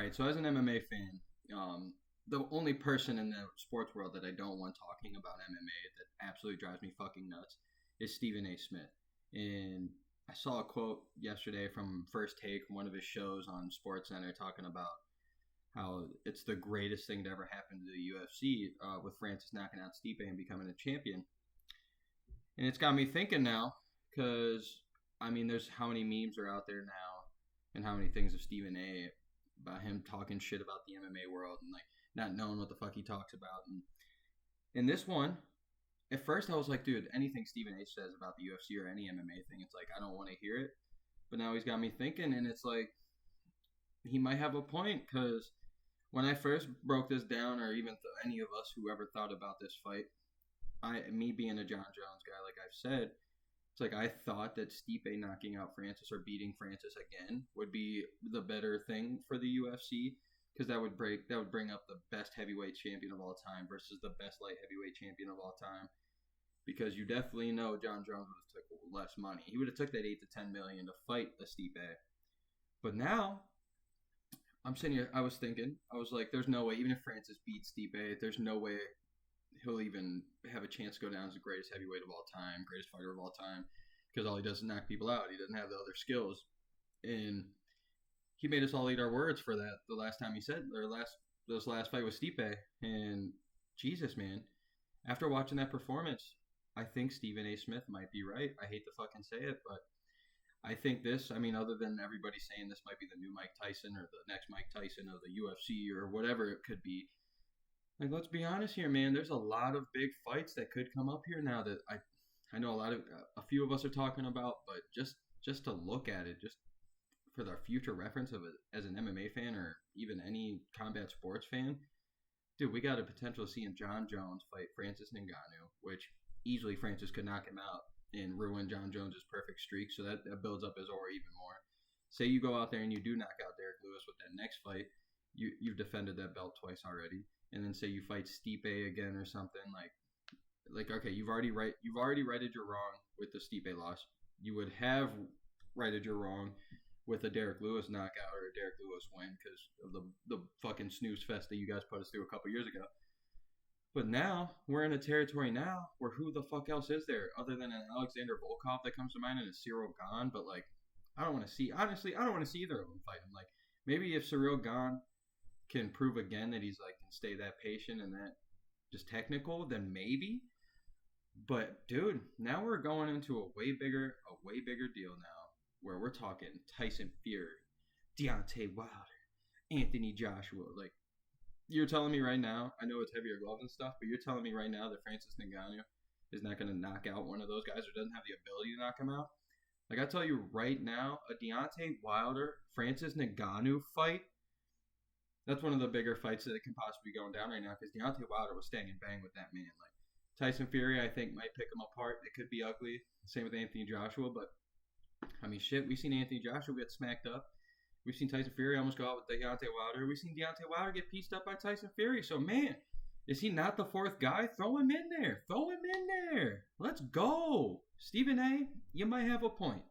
right, so as an MMA fan, the only person in the sports world that I don't want talking about MMA that absolutely drives me fucking nuts is Stephen A. Smith. And I saw a quote yesterday from First Take, one of his shows on SportsCenter, talking about how it's the greatest thing to ever happen to the UFC with Francis knocking out Stipe and becoming a champion. And it's got me thinking now, because, I mean, there's how many memes are out there now and how many things of Stephen A. about him talking shit about the MMA world and, like, not knowing what the fuck he talks about. And in this one, at first I was like, dude, anything Stephen A. says about the UFC or any MMA thing, it's like, I don't want to hear it. But now he's got me thinking, and it's like, he might have a point, because when I first broke this down, or even any of us who ever thought about this fight, me being a John Jones guy, like I've said, it's like I thought that Stipe knocking out Francis or beating Francis again would be the better thing for the UFC, because that would bring up the best heavyweight champion of all time versus the best light heavyweight champion of all time. Because you definitely know John Jones would have took less money. He would have took that $8 to $10 million to fight a Stipe. But now I'm sitting here. I was thinking, I was like, there's no way. Even if Francis beats Stipe, there's no way he'll even have a chance to go down as the greatest heavyweight of all time, greatest fighter of all time, because all he does is knock people out. He doesn't have the other skills. And he made us all eat our words for that the last time he said, or this last fight with Stipe. And Jesus, man, after watching that performance, I think Stephen A. Smith might be right. I hate to fucking say it, but I think this, I mean, other than everybody saying this might be the new Mike Tyson or the next Mike Tyson of the UFC or whatever it could be, like, let's be honest here, man. There's a lot of big fights that could come up here now that I know a few of us are talking about, but just to look at it, just for the future reference of it as an MMA fan or even any combat sports fan, dude, we got a potential of seeing John Jones fight Francis Ngannou, which easily Francis could knock him out and ruin John Jones's perfect streak, so that builds up his aura even more. Say you go out there and you do knock out Derek Lewis with that next fight, you've defended that belt twice already. And then say you fight Stipe again or something, like okay, you've already righted your wrong with the Stipe loss. You would have righted your wrong with a Derek Lewis knockout or a Derek Lewis win because of the fucking snooze fest that you guys put us through a couple years ago. But now we're in a territory now where who the fuck else is there other than an Alexander Volkov that comes to mind and a Cyril Gane? But, like, I don't want to see either of them fight him. Like, maybe if Cyril Gane can prove again that he's, like, can stay that patient and that just technical, then maybe. But, dude, now we're going into a way bigger deal now, where we're talking Tyson Fury, Deontay Wilder, Anthony Joshua. Like, you're telling me right now, I know it's heavier gloves and stuff, but you're telling me right now that Francis Ngannou is not going to knock out one of those guys or doesn't have the ability to knock him out? Like, I tell you right now, a Deontay Wilder, Francis Ngannou fight, that's one of the bigger fights that can possibly be going down right now, because Deontay Wilder was staying and bang with that man. Like, Tyson Fury, I think, might pick him apart. It could be ugly. Same with Anthony Joshua, but, I mean, shit, we've seen Anthony Joshua get smacked up. We've seen Tyson Fury almost go out with Deontay Wilder. We've seen Deontay Wilder get pieced up by Tyson Fury. So, man, is he not the fourth guy? Throw him in there. Let's go. Stephen A., you might have a point.